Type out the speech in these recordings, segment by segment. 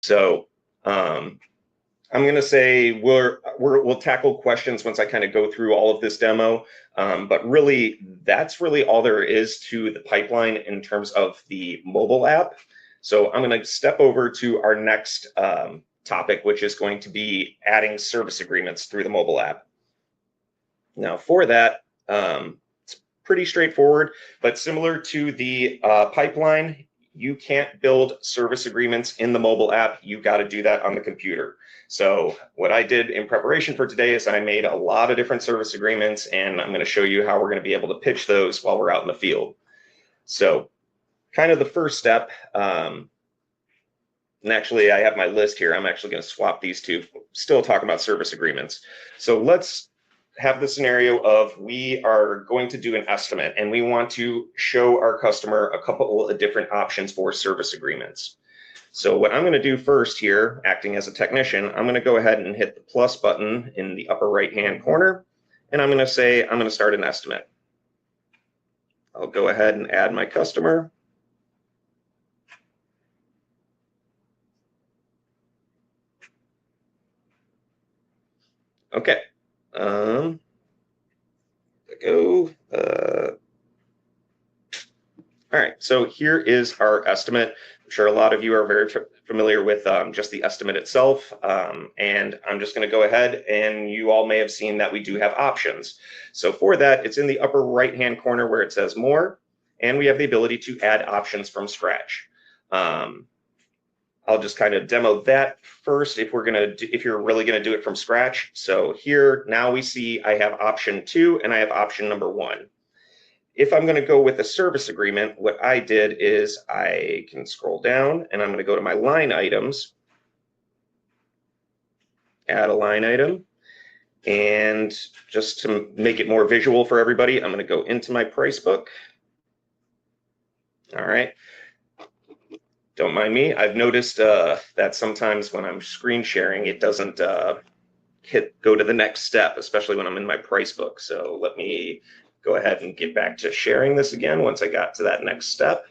So I'm going to say we'll tackle questions once I kind of go through all of this demo. But really, that's really all there is to the pipeline in terms of the mobile app. So I'm going to step over to our next topic, which is going to be adding service agreements through the mobile app. Now, for that, it's pretty straightforward, but similar to the pipeline, you can't build service agreements in the mobile app. You got to do that on the computer. So what I did in preparation for today is I made a lot of different service agreements, and I'm going to show you how we're going to be able to pitch those while we're out in the field. So kind of the first step, and actually I have my list here. I'm actually going to swap these two, still talk about service agreements. So let's have the scenario of we are going to do an estimate and we want to show our customer a couple of different options for service agreements. So what I'm going to do first here, acting as a technician, I'm going to go ahead and hit the plus button in the upper right hand corner, and I'm going to say I'm going to start an estimate. I'll go ahead and add my customer. Okay. All right, so here is our estimate. I'm sure a lot of you are very familiar with just the estimate itself, and I'm just going to go ahead, and you all may have seen that we do have options. So for that, it's in the upper right-hand corner where it says More, and we have the ability to add options from scratch. I'll just kind of demo that first if you're really going to do it from scratch. So here now we see I have option 2 and I have option number 1. If I'm going to go with a service agreement, what I did is I can scroll down and I'm going to go to my line items, add a line item, and just to make it more visual for everybody, I'm going to go into my price book. All right. Don't mind me. I've noticed that sometimes when I'm screen sharing, it doesn't go to the next step, especially when I'm in my price book. So let me go ahead and get back to sharing this again once I got to that next step.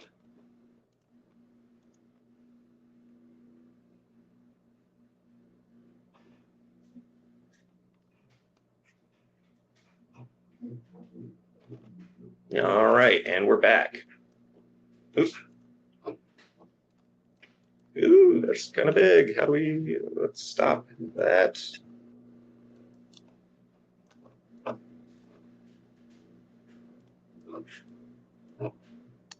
All right, and we're back. Oops. Ooh, that's kind of big. How do let's stop that.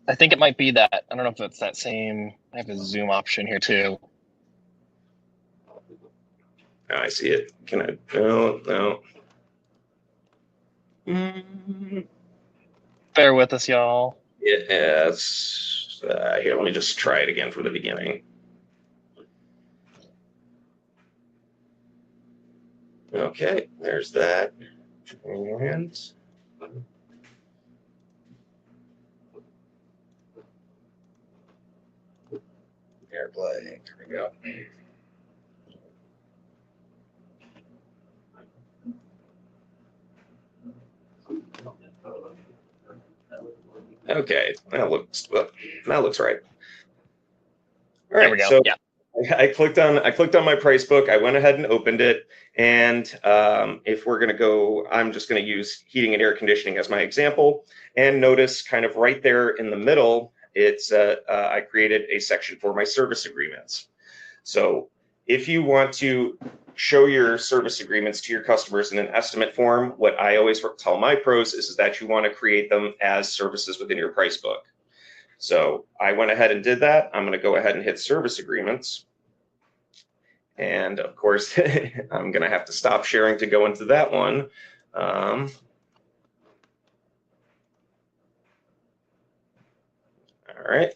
I think it might be that. I don't know if it's that same. I have a zoom option here too. Oh, I see it. Can I? No. Bear with us, y'all. Yes. Here, let me just try it again from the beginning. Okay, there's that. And AirPlay. There we go. Okay, that looks right. All right, there we go. So yeah. I clicked on my price book. I went ahead and opened it, and if we're going to go, I'm just going to use heating and air conditioning as my example. And notice, kind of right there in the middle, it's I created a section for my service agreements. So if you want to show your service agreements to your customers in an estimate form, what I always tell my pros is that you want to create them as services within your price book. So I went ahead and did that. I'm going to go ahead and hit service agreements. And of course, I'm going to have to stop sharing to go into that one. All right.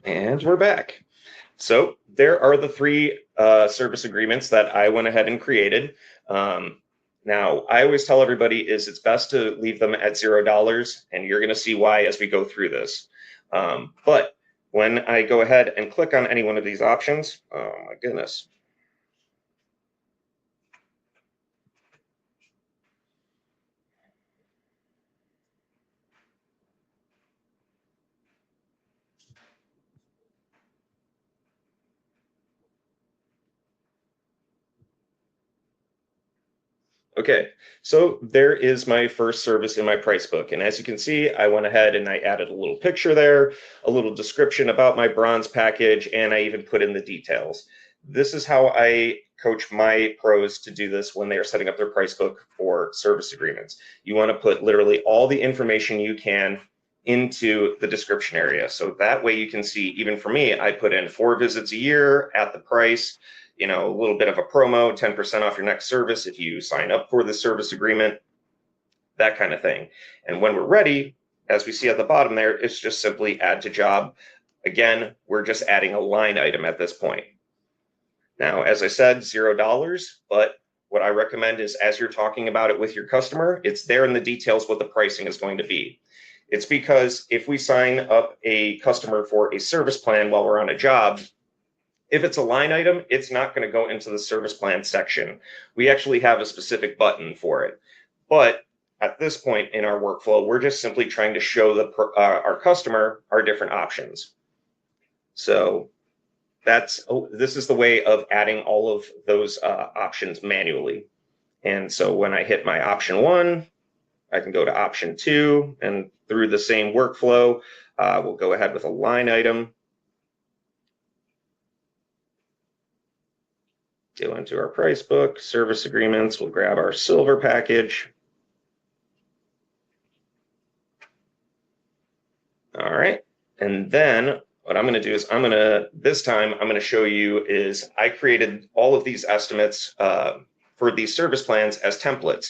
And we're back. So there are the 3 service agreements that I went ahead and created. Now, I always tell everybody it's best to leave them at $0, and you're going to see why as we go through this. But when I go ahead and click on any one of these options, oh my goodness. Okay, so there is my first service in my price book. And as you can see, I went ahead and I added a little picture there, a little description about my bronze package, and I even put in the details. This is how I coach my pros to do this when they are setting up their price book for service agreements. You want to put literally all the information you can into the description area. So that way you can see, even for me, I put in 4 visits a year at the price, a little bit of a promo, 10% off your next service if you sign up for the service agreement, that kind of thing. And when we're ready, as we see at the bottom there, it's just simply add to job. Again, we're just adding a line item at this point. Now, as I said, $0, but what I recommend is as you're talking about it with your customer, it's there in the details what the pricing is going to be. It's because if we sign up a customer for a service plan while we're on a job, if it's a line item, it's not going to go into the service plan section. We actually have a specific button for it. But at this point in our workflow, we're just simply trying to show our customer our different options. So this is the way of adding all of those options manually. And so when I hit my option 1, I can go to option 2, and through the same workflow, we'll go ahead with a line item. Go into our price book, service agreements, we'll grab our silver package. All right, and then what I'm going to do is this time I'm going to show you is I created all of these estimates for these service plans as templates.